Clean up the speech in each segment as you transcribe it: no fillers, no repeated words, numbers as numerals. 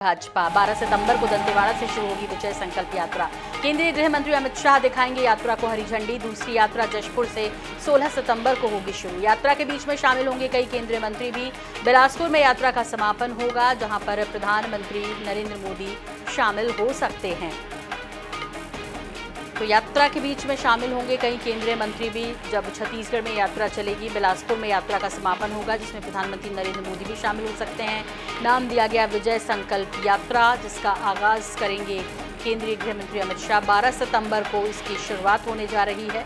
भाजपा 12 सितंबर को दंतेवाड़ा से शुरू होगी विजय संकल्प यात्रा। केंद्रीय गृह मंत्री अमित शाह दिखाएंगे यात्रा को हरी झंडी। दूसरी यात्रा जशपुर से 16 सितंबर को होगी शुरू। यात्रा के बीच में शामिल होंगे कई केंद्रीय मंत्री भी। बिलासपुर में यात्रा का समापन होगा, जहां पर प्रधानमंत्री नरेंद्र मोदी शामिल हो सकते हैं। तो यात्रा के बीच में शामिल होंगे कई केंद्रीय मंत्री भी। जब छत्तीसगढ़ में यात्रा चलेगी, बिलासपुर में यात्रा का समापन होगा, जिसमें प्रधानमंत्री नरेंद्र मोदी भी शामिल हो सकते हैं। नाम दिया गया विजय संकल्प यात्रा, जिसका आगाज करेंगे केंद्रीय गृह मंत्री अमित शाह। 12 सितंबर को इसकी शुरुआत होने जा रही है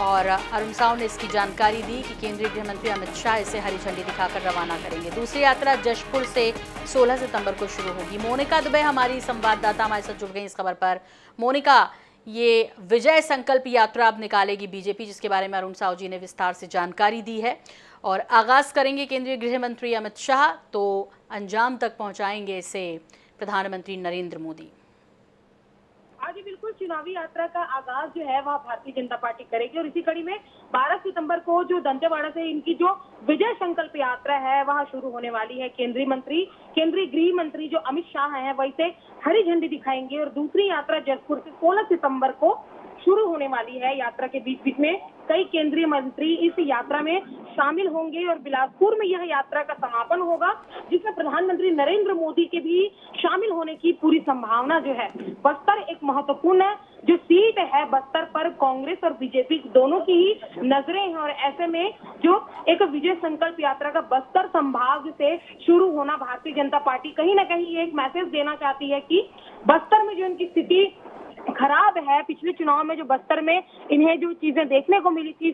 और अरुण साव ने इसकी जानकारी दी कि केंद्रीय गृह मंत्री अमित शाह इसे हरी झंडी दिखाकर रवाना करेंगे। दूसरी यात्रा जशपुर से 16 सितंबर को शुरू होगी। मोनिका दुबे हमारी संवाददाता हमारे साथ जुड़ गई इस खबर पर। मोनिका, ये विजय संकल्प यात्रा अब निकालेगी बीजेपी, जिसके बारे में अरुण साव जी ने विस्तार से जानकारी दी है और आगाज करेंगे केंद्रीय गृह मंत्री अमित शाह, तो अंजाम तक पहुंचाएंगे इसे प्रधानमंत्री नरेंद्र मोदी। आज बिल्कुल चुनावी यात्रा का आगाज जो है वह भारतीय जनता पार्टी करेगी और इसी कड़ी में 12 सितंबर को जो दंतेवाड़ा से इनकी जो विजय संकल्प यात्रा है वह शुरू होने वाली है। केंद्रीय गृह मंत्री जो अमित शाह हैं वह इसे हरी झंडी दिखाएंगे और दूसरी यात्रा जशपुर से 16 सितंबर को शुरू होने वाली है। यात्रा के बीच बीच में कई केंद्रीय मंत्री इस यात्रा में शामिल होंगे और बिलासपुर में यह यात्रा का समापन होगा, जिसमें प्रधानमंत्री नरेंद्र मोदी के भी शामिल होने की पूरी संभावना जो है। बस्तर एक महत्वपूर्ण जो सीट है, बस्तर पर कांग्रेस और बीजेपी दोनों की ही नजरें हैं और ऐसे में जो एक विजय संकल्प यात्रा का बस्तर संभाग से शुरू होना, भारतीय जनता पार्टी कहीं ना कहीं एक मैसेज देना चाहती है कि बस्तर में जो इनकी स्थिति खराब है, पिछले चुनाव में जो बस्तर में इन्हें जो चीजें देखने को मिली थी,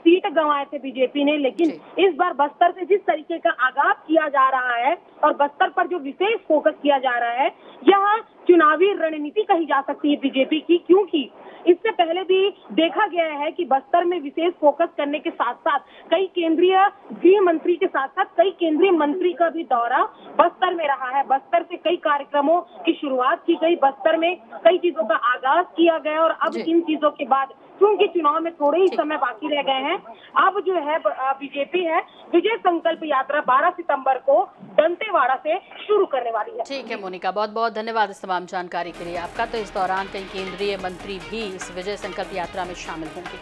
सीट गंवाए थे बीजेपी ने, लेकिन इस बार बस्तर से जिस तरीके का आगाज किया जा रहा है और बस्तर पर जो विशेष फोकस किया जा रहा है, यह चुनावी रणनीति कही जा सकती है बीजेपी की, क्योंकि इससे पहले भी देखा गया है कि बस्तर में विशेष फोकस करने के साथ साथ कई केंद्रीय गृह मंत्री के साथ साथ कई केंद्रीय मंत्री का भी दौरा बस्तर में रहा है। बस्तर से कई कार्यक्रमों की शुरुआत की गई, बस्तर में कई चीजों का आगाज किया गया और अब इन चीजों के बाद क्योंकि चुनाव में थोड़े ही समय बाकी रह गए हैं, अब जो है बीजेपी है विजय संकल्प यात्रा 12 सितंबर को दंतेवाड़ा से शुरू करने वाली है। ठीक है मोनिका, बहुत बहुत धन्यवाद इस तमाम जानकारी के लिए आपका। तो इस दौरान कई केंद्रीय मंत्री भी इस विजय संकल्प यात्रा में शामिल होंगे।